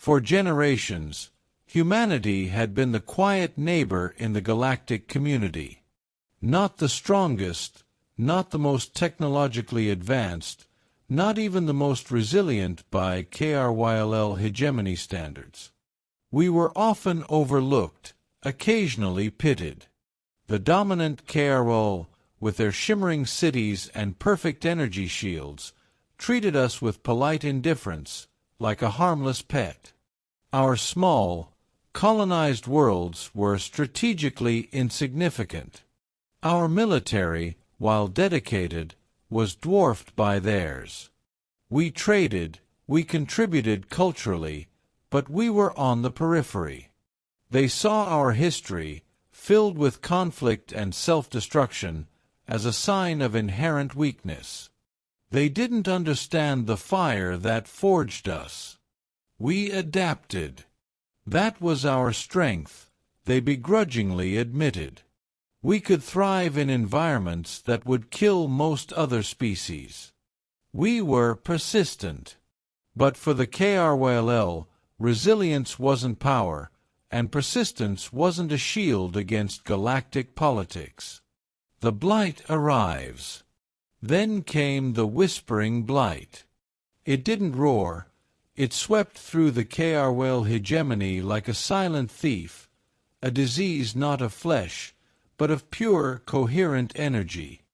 For generations, humanity had been the quiet neighbor in the galactic community. Not the strongest, not the most technologically advanced, not even the most resilient by Kryll hegemony standards. We were often overlooked, occasionally pitied. The dominant Kryll, with their shimmering cities and perfect energy shields, treated us with polite indifference, like a harmless pet. Our small, colonized worlds were strategically insignificant. Our military, while dedicated, was dwarfed by theirs. We traded, we contributed culturally, but we were on the periphery. They saw our history, filled with conflict and self-destruction, as a sign of inherent weakness. They didn't understand the fire that forged us. We adapted. That was our strength, they begrudgingly admitted. We could thrive in environments that would kill most other species. We were persistent. But for the Kryll, resilience wasn't power, and persistence wasn't a shield against galactic politics. The Blight arrives. Then came the Whispering Blight. It didn't roar. It swept through the Kryll hegemony like a silent thief, a disease not of flesh, but of pure, coherent energy.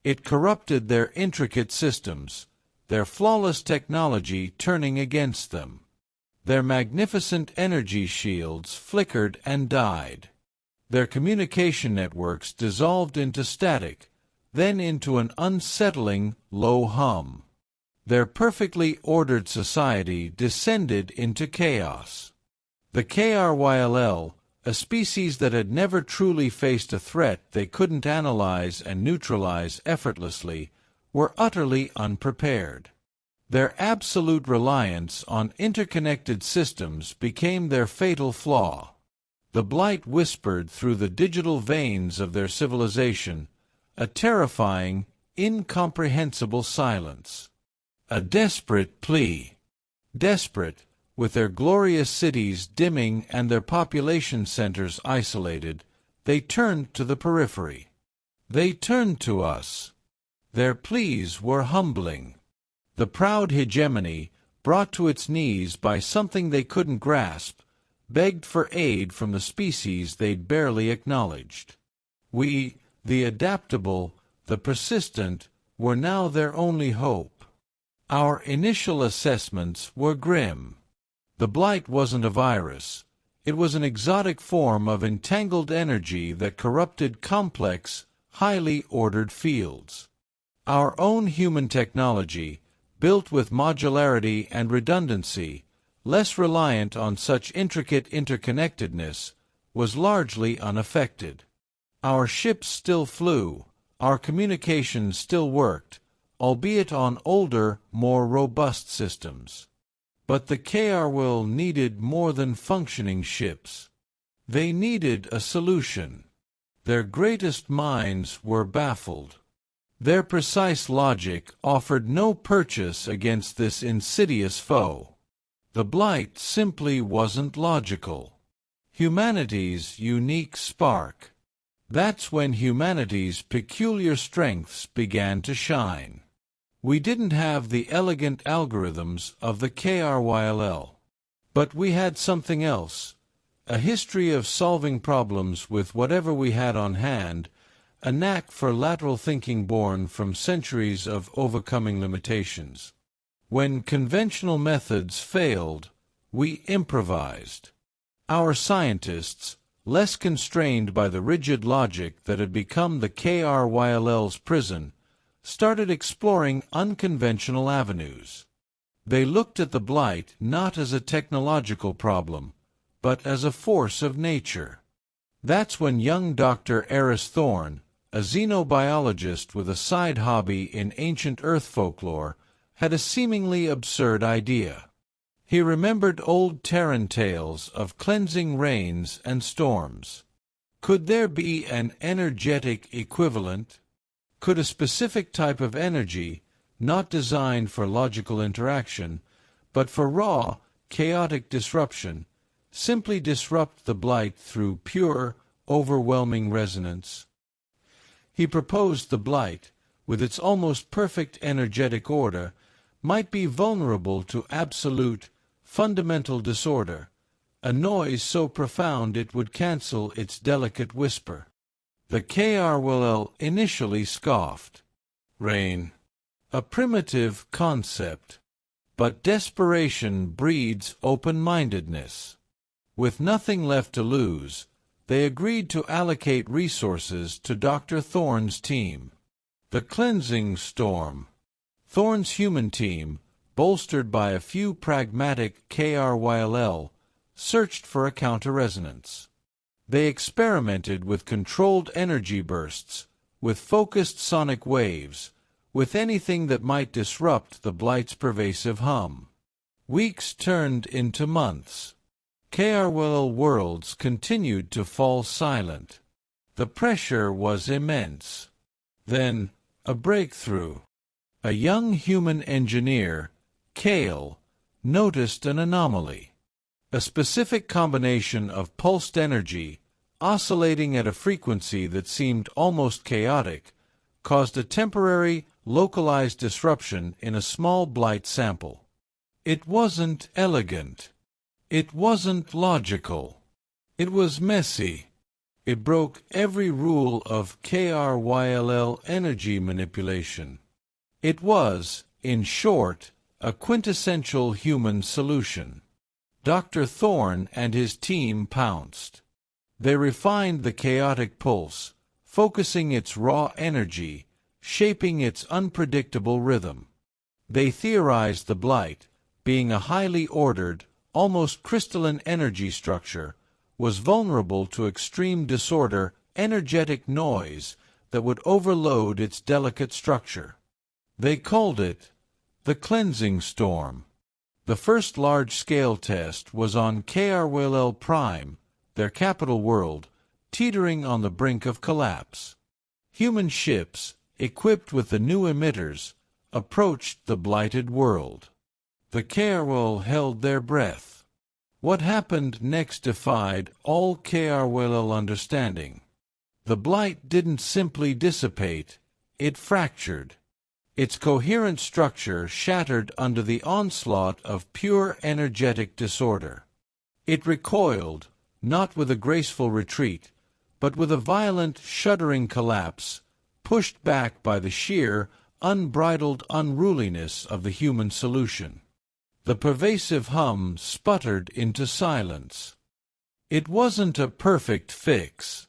It corrupted their intricate systems, their flawless technology turning against them. Their magnificent energy shields flickered and died. Their communication networks dissolved into static, then into an unsettling, low hum. Their perfectly ordered society descended into chaos. The Kryll, a species that had never truly faced a threat they couldn't analyze and neutralize effortlessly, were utterly unprepared. Their absolute reliance on interconnected systems became their fatal flaw. The Blight whispered through the digital veins of their civilization, a terrifying, incomprehensible silence. A desperate plea. Desperate, with their glorious cities dimming and their population centers isolated, they turned to the periphery. They turned to us. Their pleas were humbling. The proud hegemony, brought to its knees by something they couldn't grasp, begged for aid from the species they'd barely acknowledged. We, the adaptable, the persistent, were now their only hope. Our initial assessments were grim. The Blight wasn't a virus. It was an exotic form of entangled energy that corrupted complex, highly ordered fields. Our own human technology, built with modularity and redundancy, less reliant on such intricate interconnectedness, was largely unaffected. Our ships still flew, our communications still worked, albeit on older, more robust systems. But the Kryll needed more than functioning ships. They needed a solution. Their greatest minds were baffled. Their precise logic offered no purchase against this insidious foe. The Blight simply wasn't logical. Humanity's unique spark. That's when humanity's peculiar strengths began to shine. We didn't have the elegant algorithms of the Kryll. But we had something else, a history of solving problems with whatever we had on hand, a knack for lateral thinking born from centuries of overcoming limitations. When conventional methods failed, we improvised. Our scientists, less constrained by the rigid logic that had become the Kryll's prison, started exploring unconventional avenues. They looked at the Blight not as a technological problem, but as a force of nature. That's when young Dr. Eris Thorne, a xenobiologist with a side hobby in ancient Earth folklore, had a seemingly absurd idea. He remembered old Terran tales of cleansing rains and storms. Could there be an energetic equivalent? Could a specific type of energy, not designed for logical interaction, but for raw, chaotic disruption, simply disrupt the blight through pure, overwhelming resonance. He proposed the blight, with its almost perfect energetic order, might be vulnerable to absolute, fundamental disorder, a noise so profound it would cancel its delicate whisper. The Kryll initially scoffed. Rain. A primitive concept. But desperation breeds open-mindedness. With nothing left to lose, they agreed to allocate resources to Dr. Thorne's team. The Cleansing Storm. Thorne's human team, bolstered by a few pragmatic Kryll, searched for a counter-resonance. They experimented with controlled energy bursts, with focused sonic waves, with anything that might disrupt the blight's pervasive hum. Weeks turned into months. Kryll worlds continued to fall silent. The pressure was immense. Then, a breakthrough. A young human engineer, Kale, noticed an anomaly. A specific combination of pulsed energy, oscillating at a frequency that seemed almost chaotic, caused a temporary, localized disruption in a small blight sample. It wasn't elegant. It wasn't logical. It was messy. It broke every rule of Kryll energy manipulation. It was, in short, a quintessential human solution. Dr. Thorne and his team pounced. They refined the chaotic pulse, focusing its raw energy, shaping its unpredictable rhythm. They theorized the blight, being a highly ordered, almost crystalline energy structure, was vulnerable to extreme disorder, energetic noise that would overload its delicate structure. They called it the Cleansing Storm. The first large-scale test was on Kryll Prime, their capital world, teetering on the brink of collapse. Human ships, equipped with the new emitters, approached the blighted world. The Kryll held their breath. What happened next defied all Kryll understanding. The blight didn't simply dissipate, it fractured. Its coherent structure shattered under the onslaught of pure energetic disorder. It recoiled, not with a graceful retreat, but with a violent, shuddering collapse, pushed back by the sheer, unbridled unruliness of the human solution. The pervasive hum sputtered into silence. It wasn't a perfect fix.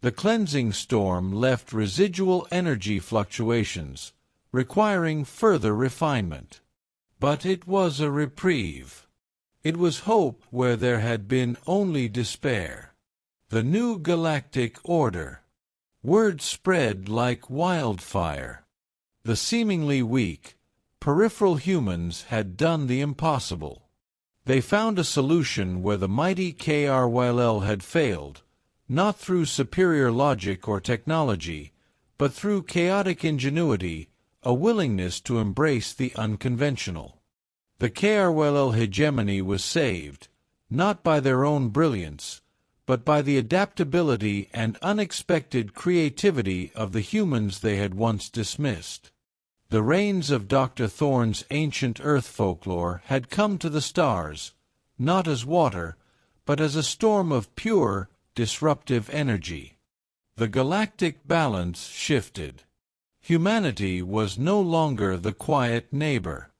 The Cleansing Storm left residual energy fluctuations, requiring further refinement. But it was a reprieve. It was hope where there had been only despair. The new galactic order. Word spread like wildfire. The seemingly weak, peripheral humans had done the impossible. They found a solution where the mighty Kryll had failed, not through superior logic or technology, but through chaotic ingenuity, a willingness to embrace the unconventional. The Kryll hegemony was saved, not by their own brilliance, but by the adaptability and unexpected creativity of the humans they had once dismissed. The reins of Dr. Thorne's ancient Earth folklore had come to the stars, not as water, but as a storm of pure, disruptive energy. The galactic balance shifted. Humanity was no longer the quiet neighbor.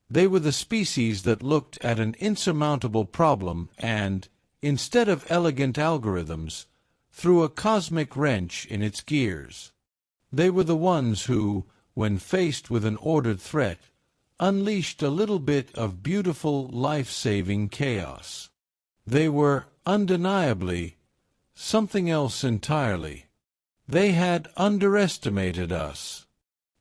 They were the species that looked at an insurmountable problem and, instead of elegant algorithms, threw a cosmic wrench in its gears. They were the ones who, when faced with an ordered threat, unleashed a little bit of beautiful, life-saving chaos. They were, undeniably, something else entirely. They had underestimated us.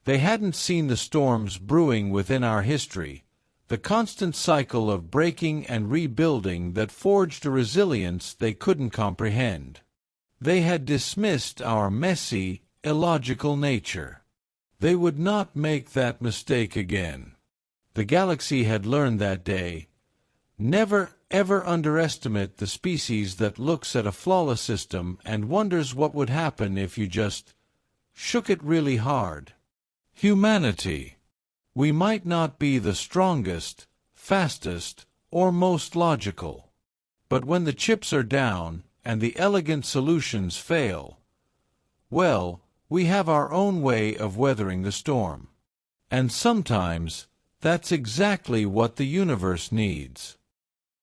They hadn't seen the storms brewing within our history, the constant cycle of breaking and rebuilding that forged a resilience they couldn't comprehend. They had dismissed our messy, illogical nature. They would not make that mistake again. The galaxy had learned that day, Never, ever underestimate the species that looks at a flawless system and wonders what would happen if you just shook it really hard. Humanity. We might not be the strongest, fastest, or most logical. But when the chips are down and the elegant solutions fail, well, we have our own way of weathering the storm. And sometimes, that's exactly what the universe needs.